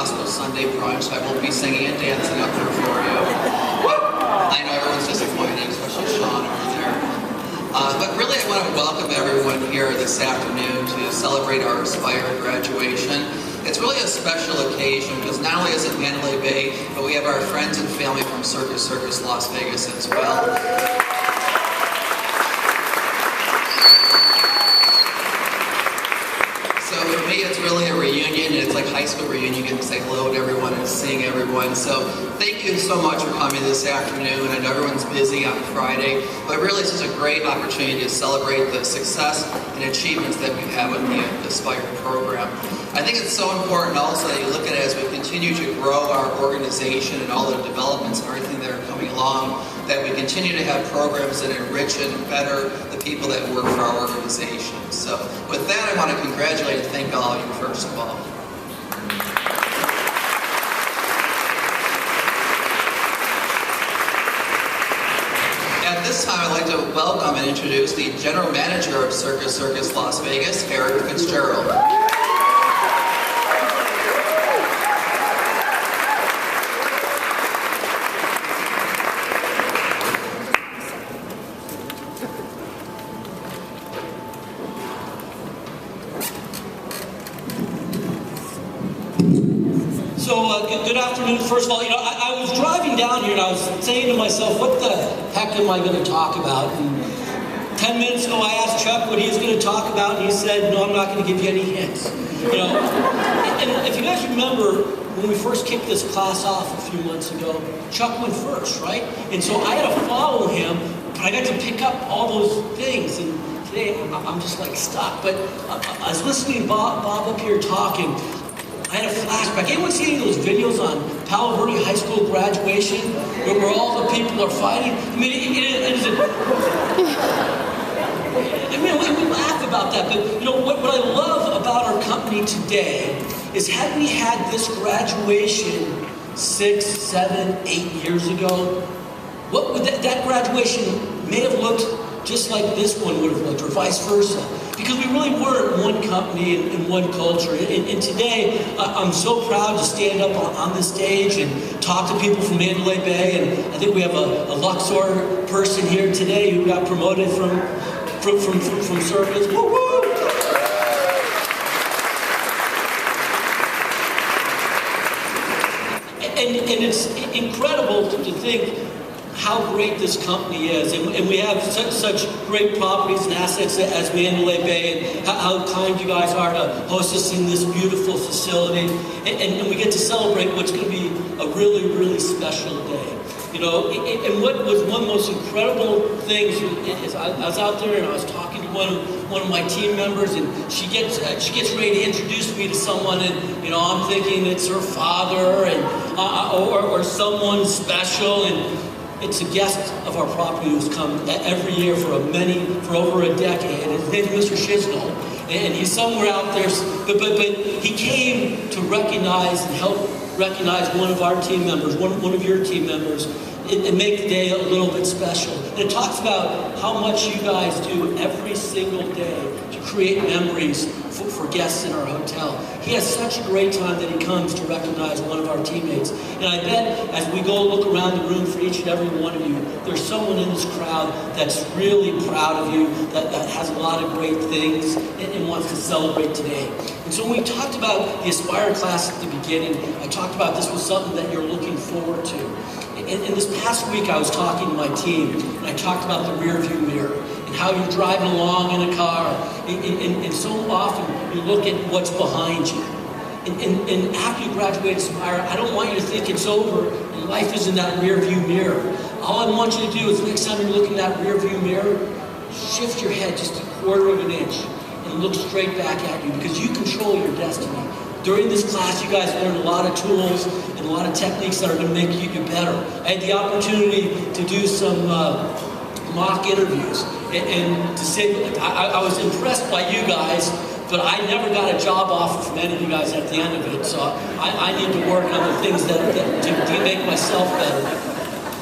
Gospel Sunday brunch, so I will be singing and dancing up there for you. I know everyone's disappointed, especially Sean over there. But really I want to welcome everyone here this afternoon to celebrate our Aspire graduation. It's really a special occasion because not only is it Mandalay Bay, but we have our friends and family from Circus Circus Las Vegas as well. So for me, it's really a reunion. It's like high school reunion. You get to say hello to everyone and sing everyone. So thank you so much for coming this afternoon. I know everyone's busy on Friday, but really this is a great opportunity to celebrate the success and achievements that we have with the Aspire program. I think it's so important also that you look at it as we continue to grow our organization and all the developments and everything that are coming along, that we continue to have programs that enrich and better the people that work for our organization. So with that, I want to congratulate and thank all of you first of all. At this time, I'd like to welcome and introduce the General Manager of Circus Circus Las Vegas, Eric Fitzgerald. Good afternoon. First of all, I was driving down here and I was saying to myself, what the heck am I going to talk about? And 10 minutes ago, I asked Chuck what he was going to talk about, and he said, no, I'm not going to give you any hints. And if you guys remember, when we first kicked this class off a few months ago, Chuck went first, right? And so I had to follow him, but I got to pick up all those things. And today, I'm just like stuck. But I was listening to Bob up here talking. I had a flashback. Anyone see any of those videos on Palo Verde High School graduation where all the people are fighting? I mean, we laugh about that, but what I love about our company today is had we had this graduation 6, 7, 8 years ago, what would that graduation may have looked just like this one would have looked, or vice versa. Because we really were one company and one culture. And today, I'm so proud to stand up on this stage and talk to people from Mandalay Bay. And I think we have a Luxor person here today who got promoted from Circus. Woo woo! And it's incredible to think how great this company is, and we have such great properties and assets as Mandalay Bay, and how kind you guys are to host us in this beautiful facility, and we get to celebrate what's going to be a really, really special day. And what was one of the most incredible things is I was out there and I was talking to one of my team members, and she gets ready to introduce me to someone, and I'm thinking it's her father and or someone special, and it's a guest of our property who's come every year for over a decade. His name is Mr. Shisnell, and he's somewhere out there. But he came to recognize and help recognize one of our team members, one of your team members, and make the day a little bit special. And it talks about how much you guys do every single day to create memories for guests in our hotel. He has such a great time that he comes to recognize one of our teammates. And I bet as we go look around the room for each and every one of you, there's someone in this crowd that's really proud of you, that has a lot of great things and wants to celebrate today. And so when we talked about the Aspire class at the beginning, I talked about this was something that you're looking forward to. And this past week I was talking to my team, and I talked about the rear view mirror, and how you're driving along in a car, and so often you look at what's behind you. And after you graduate Aspire, I don't want you to think it's over and life is in that rear view mirror. All I want you to do is next time you're looking at that rear view mirror, shift your head just a quarter of an inch and look straight back at you, because you control your destiny. During this class, you guys learned a lot of tools and a lot of techniques that are going to make you better. I had the opportunity to do some mock interviews, and to say, I was impressed by you guys, but I never got a job offer from any of you guys at the end of it, so I need to work on the things to make myself better.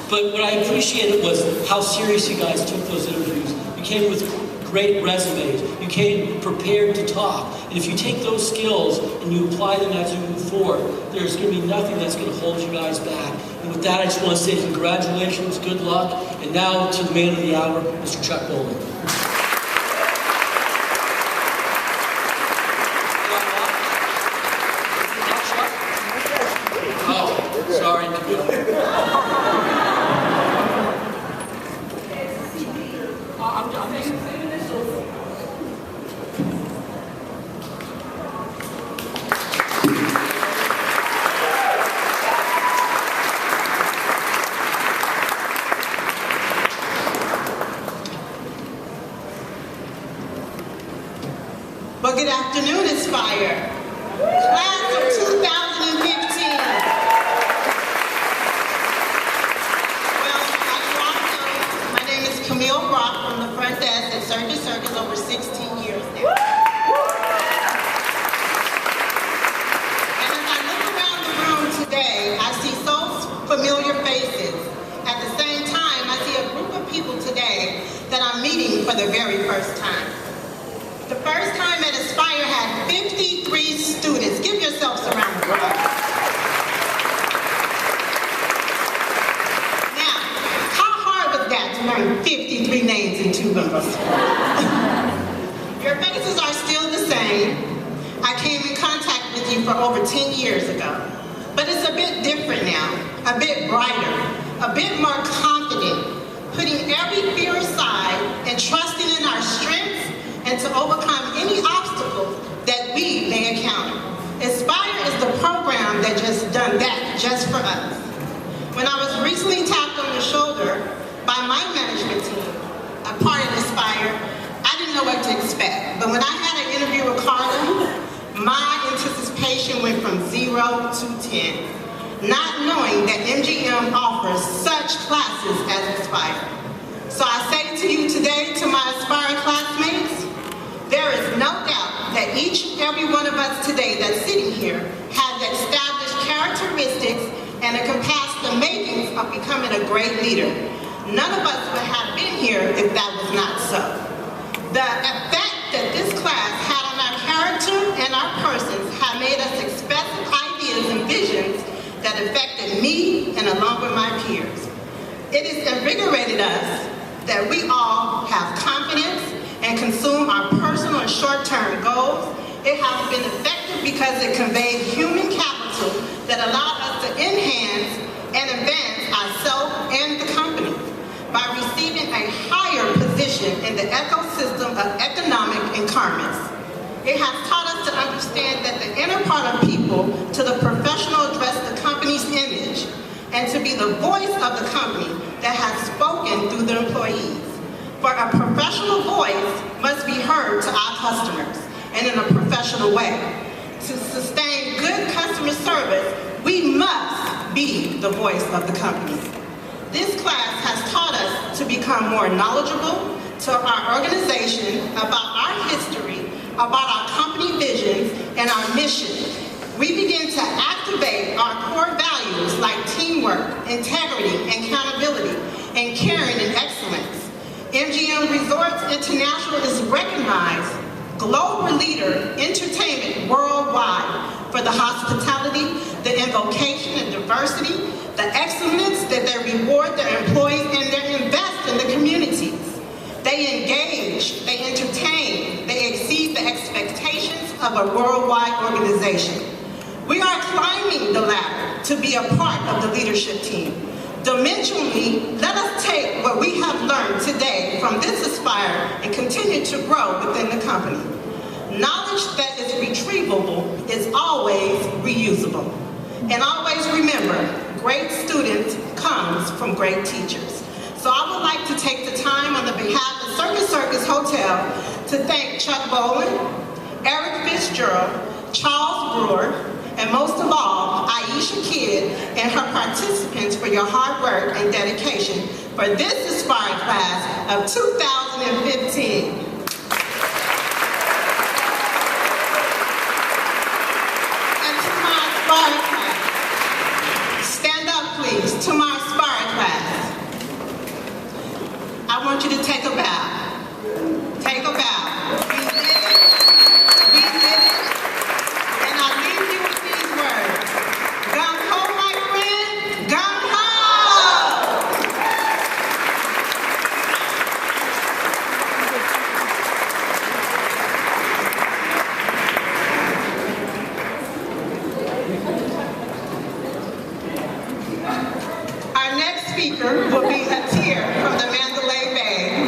But what I appreciated was how serious you guys took those interviews. You came with great resumes. You came prepared to talk. And if you take those skills and you apply them as you move forward, there's going to be nothing that's going to hold you guys back. And with that, I just want to say congratulations, good luck, and now to the man of the hour, Mr. Chuck Bowling. Oh, sorry. Well, good afternoon, Aspire. Class of 2015. Well, as you all know, my name is Camille Brock from the front desk at Circus over 16 years now. And as I look around the room today, I see so familiar faces. At the same time, I see a group of people today that I'm meeting for the very first time. The first time at Aspire had 53 students. Give yourselves a round of applause. Now, how hard was that to learn 53 names in 2 months? Your faces are still the same. I came in contact with you for over 10 years ago. But it's a bit different now, a bit brighter, a bit more confident, putting every fear aside and trusting in our strengths and to overcome any obstacles that we may encounter. Aspire is the program that just done that just for us. When I was recently tapped on the shoulder by my management team, a part of Aspire, I didn't know what to expect. But when I had an interview with Carla, my anticipation went from 0 to 10, not knowing that MGM offers such classes as Aspire. So I say to you today, to my Aspire classmates, there is no doubt that each and every one of us today that's sitting here has established characteristics and encompassed the makings of becoming a great leader. None of us would have been here if that was not so. The effect that this class had on our character and our persons have made us express ideas and visions that affected me and along with my peers. It has invigorated us that we all have confidence and consume our personal and short-term goals. It has been effective because it conveyed human capital that allowed us to enhance and advance ourselves and the company by receiving a higher position in the ecosystem of economic empowerment. It has taught us to understand that the inner part of people to the professional address the company's image and to be the voice of the company that has spoken through the employees. For a professional voice must be heard to our customers and in a professional way. To sustain good customer service, we must be the voice of the company. This class has taught us to become more knowledgeable to our organization about our history, about our company visions, and our mission. We begin to activate our core values like teamwork, integrity, and accountability, and caring and excellence. MGM Resorts International is recognized global leader entertainment worldwide for the hospitality, the invocation and diversity, the excellence that they reward their employees and they invest in the communities. They engage, they entertain, they exceed the expectations of a worldwide organization. We are climbing the ladder to be a part of the leadership team. Dimensionally, let us take what we have learned today from this Aspire and continue to grow within the company. Knowledge that is retrievable is always reusable. And always remember, great students comes from great teachers. So I would like to take the time on the behalf of Circus Hotel to thank Chuck Bowling, Eric Fitzgerald, Charles Brewer, and most of all, Aisha Kidd and her participants for your hard work and dedication for this Aspire class of 2015. And to my Aspire class, stand up please, to my Aspire class. I want you to take a bow. Take a speaker will be Atir from the Mandalay Bay.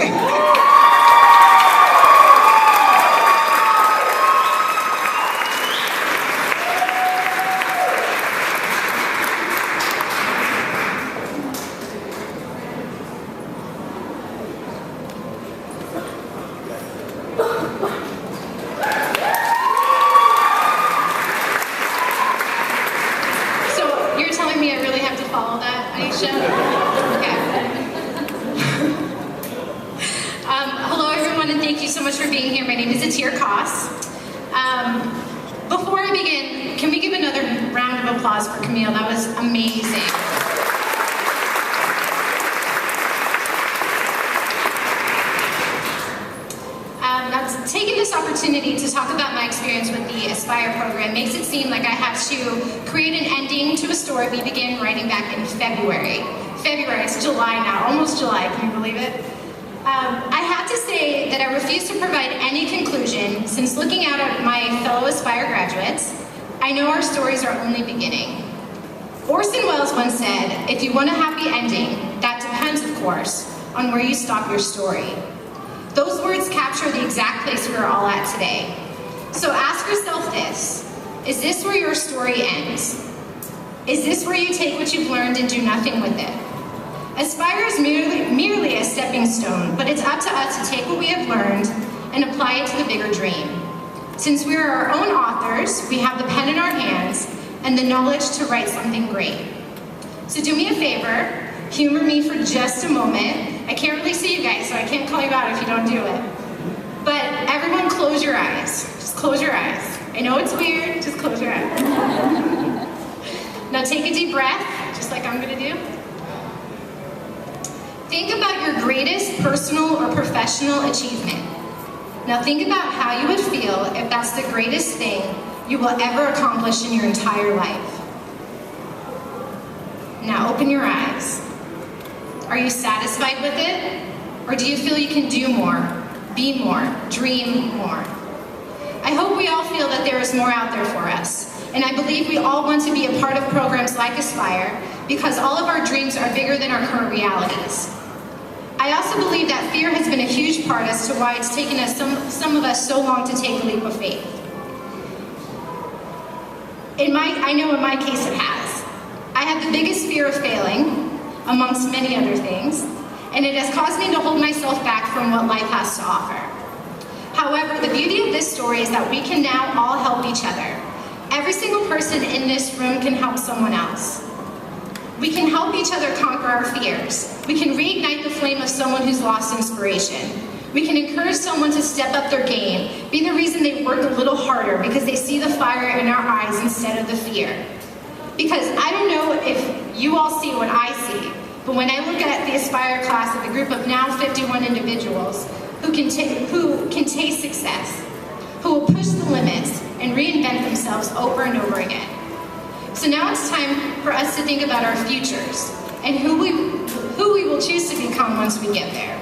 So you're telling me I really have to follow that, Aisha? Okay. Hello everyone, and thank you so much for being here. My name is Atir Koss. Before I begin, can we give another round of applause for Camille? That was amazing. Taking this opportunity to talk about my experience with the Aspire program makes it seem like I have to create an ending to a story we began writing back in February. It's July now, almost July, can you believe it? I have to say that I refuse to provide any conclusion, since looking out at my fellow Aspire graduates, I know our stories are only beginning. Orson Welles once said, if you want a happy ending, that depends, of course, on where you stop your story. Those words capture the exact place we are all at today. So ask yourself this: is this where your story ends? Is this where you take what you've learned and do nothing with it? Aspire is merely a stepping stone, but it's up to us to take what we have learned and apply it to the bigger dream. Since we are our own authors, we have the pen in our hands and the knowledge to write something great. So do me a favor, humor me for just a moment. I can't really see you guys, so I can't call you out if you don't do it. But everyone close your eyes. Just close your eyes. I know it's weird, just close your eyes. Now take a deep breath, just like I'm gonna do. Think about your greatest personal or professional achievement. Now think about how you would feel if that's the greatest thing you will ever accomplish in your entire life. Now open your eyes. Are you satisfied with it? Or do you feel you can do more, be more, dream more? I hope we all feel that there is more out there for us. And I believe we all want to be a part of programs like Aspire because all of our dreams are bigger than our current realities. I also believe that fear has been a huge part as to why it's taken us some of us so long to take a leap of faith. I know in my case it has. I have the biggest fear of failing, amongst many other things, and it has caused me to hold myself back from what life has to offer. However, the beauty of this story is that we can now all help each other. Every single person in this room can help someone else. We can help each other conquer our fears. We can reignite the flame of someone who's lost inspiration. We can encourage someone to step up their game, be the reason they work a little harder because they see the fire in our eyes instead of the fear. Because I don't know if you all see what I see, but when I look at the Aspire class of a group of now 51 individuals who can taste success, who will push the limits and reinvent themselves over and over again. So now it's time for us to think about our futures and who we will choose to become once we get there.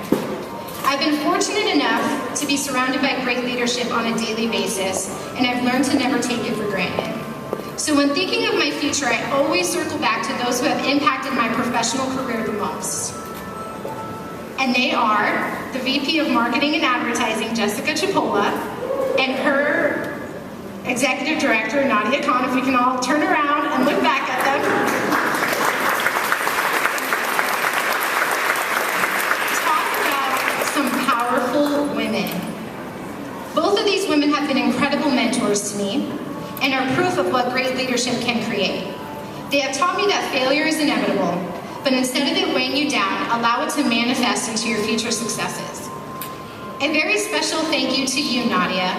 I've been fortunate enough to be surrounded by great leadership on a daily basis, and I've learned to never take it for granted. So when thinking of my future, I always circle back to those who have impacted my professional career the most. And they are the VP of Marketing and Advertising, Jessica Chipola, and her Executive Director, Nadia Khan, if we can all turn around and look back at them. Talk about some powerful women. Both of these women have been incredible mentors to me and are proof of what great leadership can create. They have taught me that failure is inevitable, but instead of it weighing you down, allow it to manifest into your future successes. A very special thank you to you, Nadia,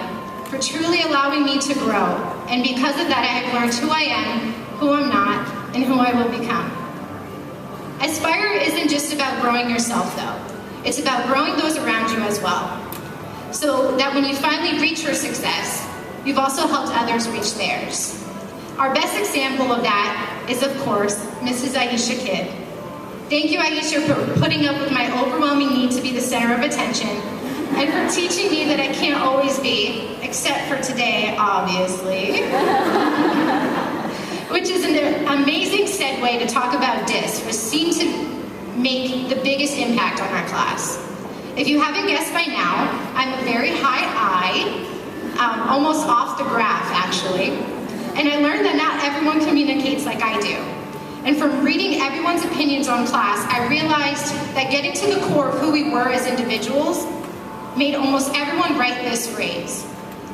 for truly allowing me to grow, and because of that I have learned who I am, who I'm not, and who I will become. Aspire isn't just about growing yourself though, it's about growing those around you as well. So that when you finally reach your success, you've also helped others reach theirs. Our best example of that is, of course, Mrs. Aisha Kidd. Thank you, Aisha, for putting up with my overwhelming need to be the center of attention, and for teaching me that I can't always be, except for today, obviously. Which is an amazing segue to talk about DIS, which seemed to make the biggest impact on our class. If you haven't guessed by now, I'm a very high I, almost off the graph actually, and I learned that not everyone communicates like I do. And from reading everyone's opinions on class, I realized that getting to the core of who we were as individuals made almost everyone write this phrase: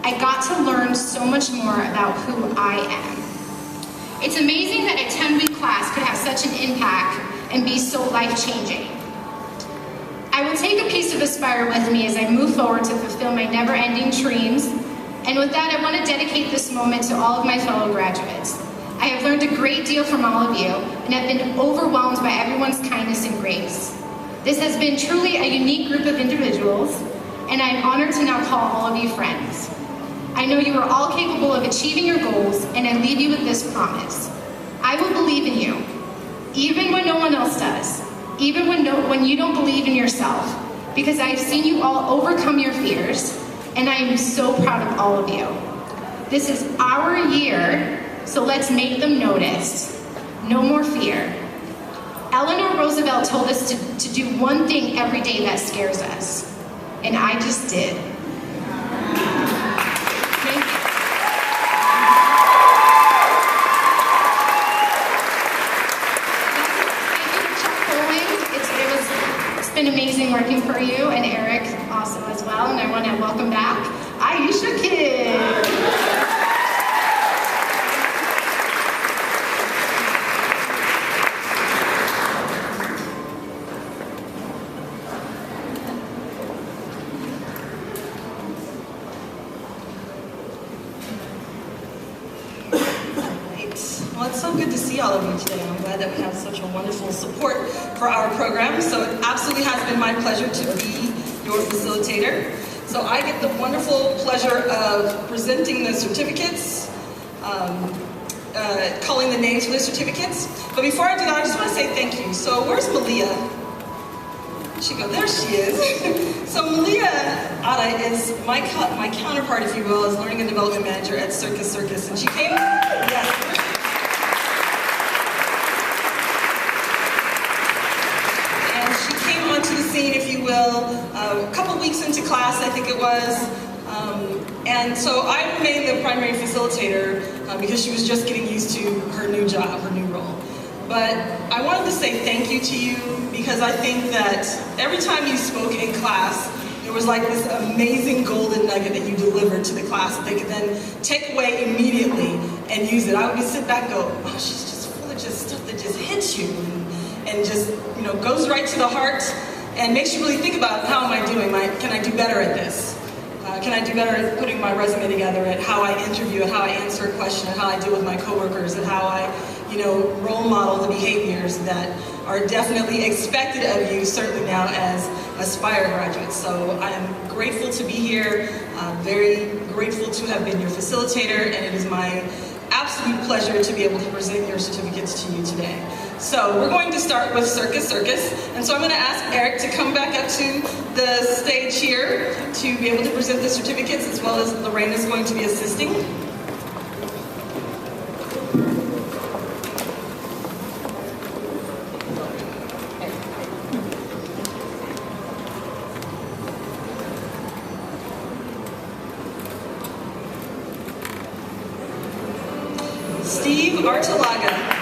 I got to learn so much more about who I am. It's amazing that a 10-week class could have such an impact and be so life-changing. I will take a piece of Aspire with me as I move forward to fulfill my never-ending dreams. And with that, I want to dedicate this moment to all of my fellow graduates. I have learned a great deal from all of you and have been overwhelmed by everyone's kindness and grace. This has been truly a unique group of individuals, and I am honored to now call all of you friends. I know you are all capable of achieving your goals, and I leave you with this promise. I will believe in you, even when no one else does, even when you don't believe in yourself, because I have seen you all overcome your fears, and I am so proud of all of you. This is our year, so let's make them notice. No more fear. Eleanor Roosevelt told us to do one thing every day that scares us, and I just did. Thank you. It's been amazing working for you, and Eric also as well, and I want to welcome back Aisha Kidd. Well, it's so good to see all of you today. I'm glad that we have such a wonderful support for our program. So it absolutely has been my pleasure to be your facilitator. So I get the wonderful pleasure of presenting the certificates, calling the names for the certificates. But before I do that, I just want to say thank you. So where's Malia? She go, there she is. So Malia Ada is my counterpart, if you will, as Learning and Development Manager at Circus Circus. And she came, yes. To the scene, if you will, a couple weeks into class, I think it was, and so I remained the primary facilitator because she was just getting used to her new job, her new role. But I wanted to say thank you to you because I think that every time you spoke in class, there was like this amazing golden nugget that you delivered to the class that they could then take away immediately and use it. I would sit back and go, oh, she's just full of just stuff that just hits you. And just, you know, goes right to the heart and makes you really think about how am I doing? Can I do better at this? Can I do better at putting my resume together, at how I interview, at how I answer a question, at how I deal with my coworkers, at how I, you know, role model the behaviors that are definitely expected of you, certainly now as Aspire graduates. So I am grateful to be here, very grateful to have been your facilitator, and it is my absolute pleasure to be able to present your certificates to you today. So we're going to start with Circus Circus, and so I'm going to ask Eric to come back up to the stage here to be able to present the certificates, as well as Lorraine is going to be assisting. Steve Artalaga.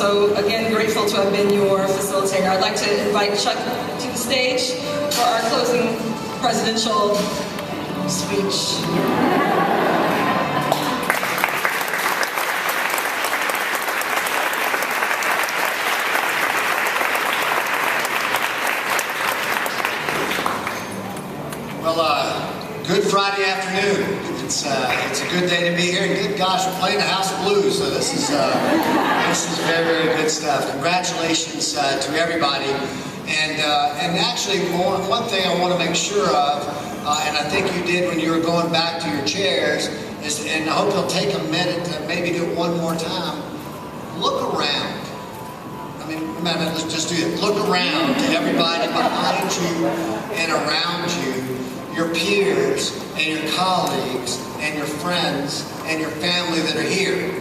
so again, grateful to have been your facilitator. I'd like to invite Chuck to the stage for our closing presidential speech. Good Friday afternoon. It's a good day to be here. And good gosh, we're playing the House of Blues, so this is very, very good stuff. Congratulations to everybody. And actually, one thing I want to make sure of, and I think you did when you were going back to your chairs, is, and I hope you'll take a minute to maybe do it one more time. Look around. I mean, let's just do it. Look around to everybody behind you and around you. Your peers and your colleagues and your friends and your family that are here.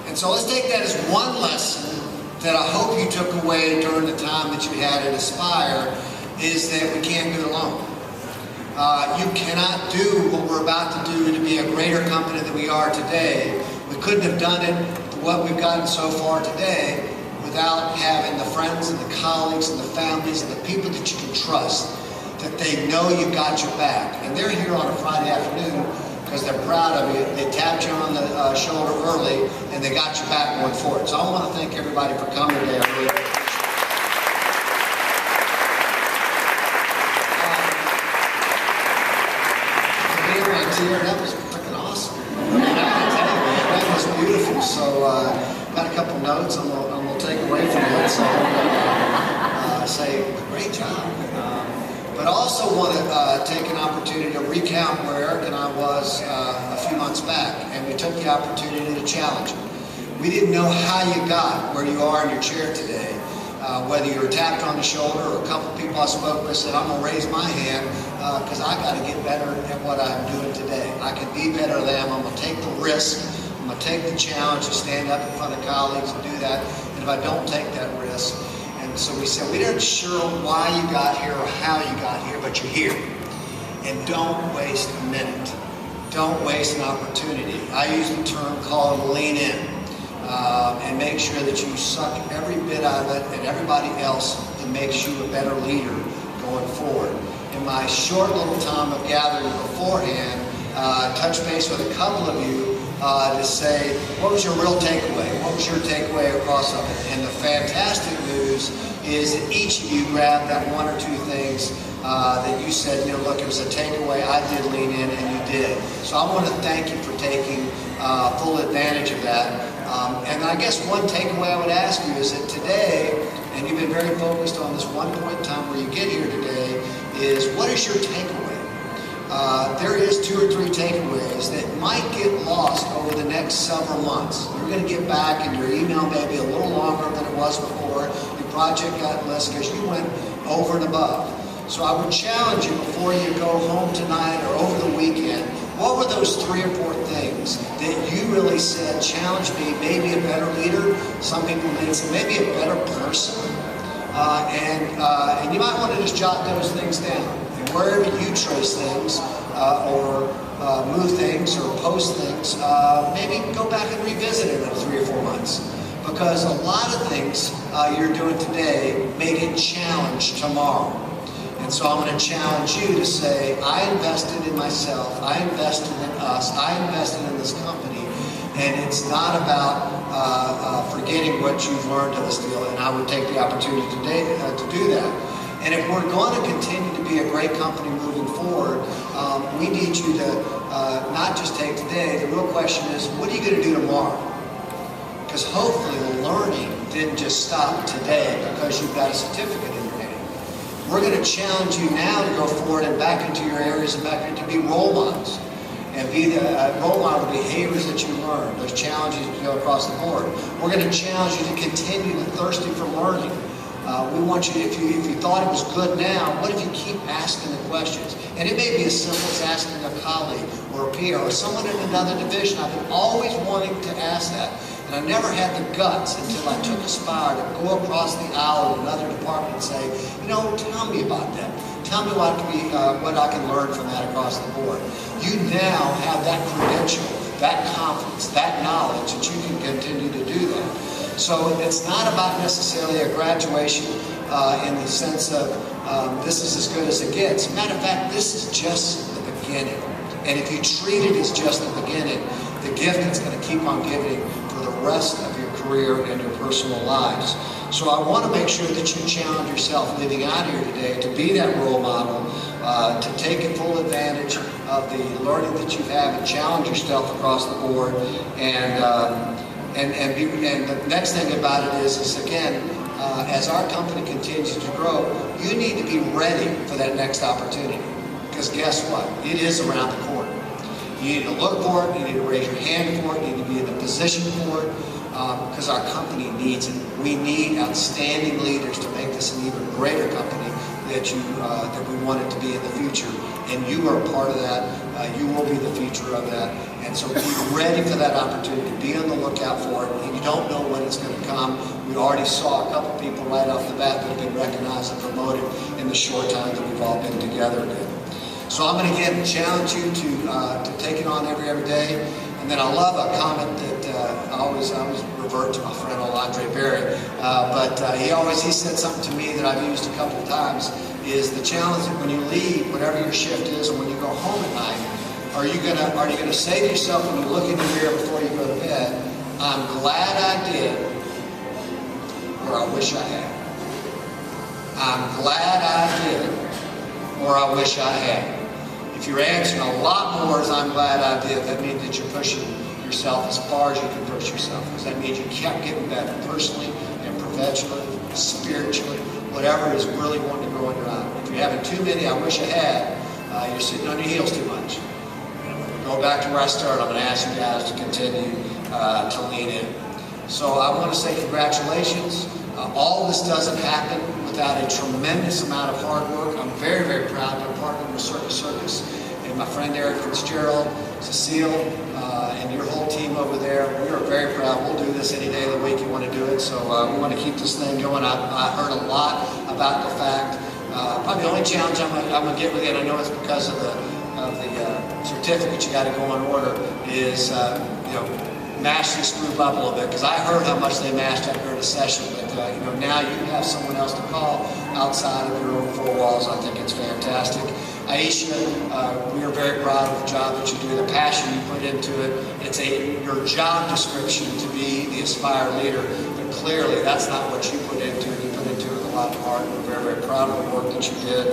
And so let's take that as one lesson that I hope you took away during the time that you had at Aspire, is that we can't do it alone. You cannot do what we're about to do to be a greater company than we are today. We couldn't have done it, what we've gotten so far today, without having the friends and the colleagues and the families and the people that you can trust, that they know you got your back. And they're here on a Friday afternoon because they're proud of you. They tapped you on the shoulder early and they got your back going forward. So I want to thank everybody for coming today. I really appreciate it. That was freaking awesome. That was beautiful. So got a couple notes I'm gonna take away from that. So I'm gonna say great job. But I also want to take an opportunity to recount where Eric and I was a few months back, and we took the opportunity to challenge you. We didn't know how you got where you are in your chair today, whether you were tapped on the shoulder or a couple people I spoke with said, I'm going to raise my hand because I got to get better at what I'm doing today. I can be better than I'm going to take the risk. I'm going to take the challenge to stand up in front of colleagues and do that. And if I don't take that risk, so we said, we aren't sure why you got here or how you got here, but you're here. And don't waste a minute. Don't waste an opportunity. I use the term called lean in. And make sure that you suck every bit out of it and everybody else that makes you a better leader going forward. In my short little time of gathering beforehand, touch base with a couple of you to say, what was your real takeaway? What was your takeaway across of it? And the fantastic news is that each of you grabbed that one or two things that you said, you know, look, it was a takeaway, I did lean in, and you did. So I want to thank you for taking full advantage of that. And I guess one takeaway I would ask you is that today, and you've been very focused on this one point in time where you get here today, is what is your takeaway? There is 2 or 3 takeaways that might get lost over the next several months. You're going to get back and your email may be a little longer than it was before. Your project got less because you went over and above. So I would challenge you before you go home tonight or over the weekend, what were those 3 or 4 things that you really said challenged me, maybe a better leader, some people may say maybe a better person, and you might want to just jot those things down. And wherever you trace things or move things or post things, maybe go back and revisit it in 3 or 4 months. Because a lot of things you're doing today may get challenged tomorrow. And so I'm going to challenge you to say, I invested in myself, I invested in us, I invested in this company, and it's not about forgetting what you've learned to this deal, and I would take the opportunity today to do that. And if we're going to continue to be a great company moving forward, we need you to not just take today. The real question is, what are you going to do tomorrow? Because hopefully the learning didn't just stop today because you've got a certificate in your hand. We're going to challenge you now to go forward and back into your areas and back into be role models. And be the role model behaviors that you learn, those challenges you go across the board. We're going to challenge you to continue to thirsty for learning. We want you, if you thought it was good now, what if you keep asking the questions? And it may be as simple as asking a colleague or a peer or someone in another division. I've been always wanting to ask that. And I never had the guts until I took Aspire to go across the aisle in another department and say, you know, tell me about that. Tell me what I can learn from that across the board. You now have that credential, that confidence, that knowledge that you can continue to do that. So it's not about necessarily a graduation in the sense of this is as good as it gets. Matter of fact, this is just the beginning. And if you treat it as just the beginning, the gift is going to keep on giving for the rest of your career and your personal lives. So I want to make sure that you challenge yourself living out here today to be that role model, to take full advantage of the learning that you have and challenge yourself across the board. And the next thing about it is again, as our company continues to grow, you need to be ready for that next opportunity. Because guess what? It is around the corner. You need to look for it, you need to raise your hand for it, you need to be in the position for it, because our company needs it. We need outstanding leaders to make this an even greater company that we want it to be in the future. And you are a part of that. You will be the future of that. And so be ready for that opportunity. Be on the lookout for it. And you don't know when it's going to come. We already saw a couple people right off the bat that have been recognized and promoted in the short time that we've all been together again. So I'm going to again challenge you to take it on every day. And then I love a comment that I always revert to my friend old Andre Berry, but he said something to me that I've used a couple of times, is the challenge that when you leave, whatever your shift is, and when you go home at night, are you gonna say to yourself when you look in the mirror before you go to bed, I'm glad I did, or I wish I had. I'm glad I did, or I wish I had. If you're answering a lot more as I'm glad I did, that means that you're pushing yourself as far as you can push yourself. Because that means you kept getting better personally and professionally, spiritually, whatever is really wanting to grow in your life. If you're having too many, I wish I had, you're sitting on your heels too much. Go back to where I started. I'm going to ask you guys to continue to lean in. So I want to say congratulations. All this doesn't happen without a tremendous amount of hard work. I'm very, very proud to partner with Circus and my friend Eric Fitzgerald, Cecile, and your whole team over there. We are very proud. We'll do this any day of the week you want to do it. So we want to keep this thing going. I heard a lot about the fact. Probably the only challenge I'm going to get with you, and I know it's because of the certificate you got to go in order, is mash this group up a little bit, because I heard how much they mashed up during the session, but now you have someone else to call outside of your own four walls. I think it's fantastic. Aisha, we are very proud of the job that you do, the passion you put into it. It's your job description to be the Aspire leader, but clearly that's not what you put into it. You put into it a lot of heart. We're very, very proud of the work that you did.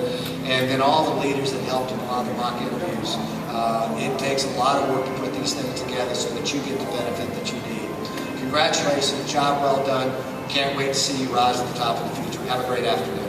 And then all the leaders that helped in a lot of the mock interviews. It takes a lot of work to put these things together so that you get the benefit that you need. Congratulations, job well done. Can't wait to see you rise to the top of the future. Have a great afternoon.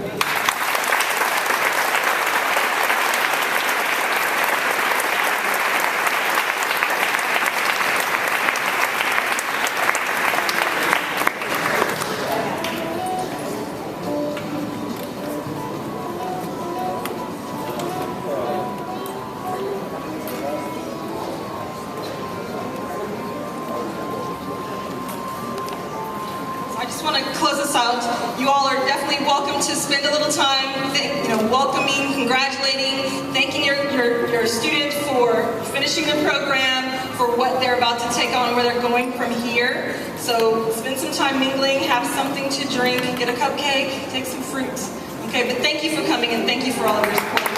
You all are definitely welcome to spend a little time, welcoming, congratulating, thanking your student for finishing their program, for what they're about to take on, where they're going from here. So spend some time mingling, have something to drink, get a cupcake, take some fruits. Okay, but thank you for coming and thank you for all of your support.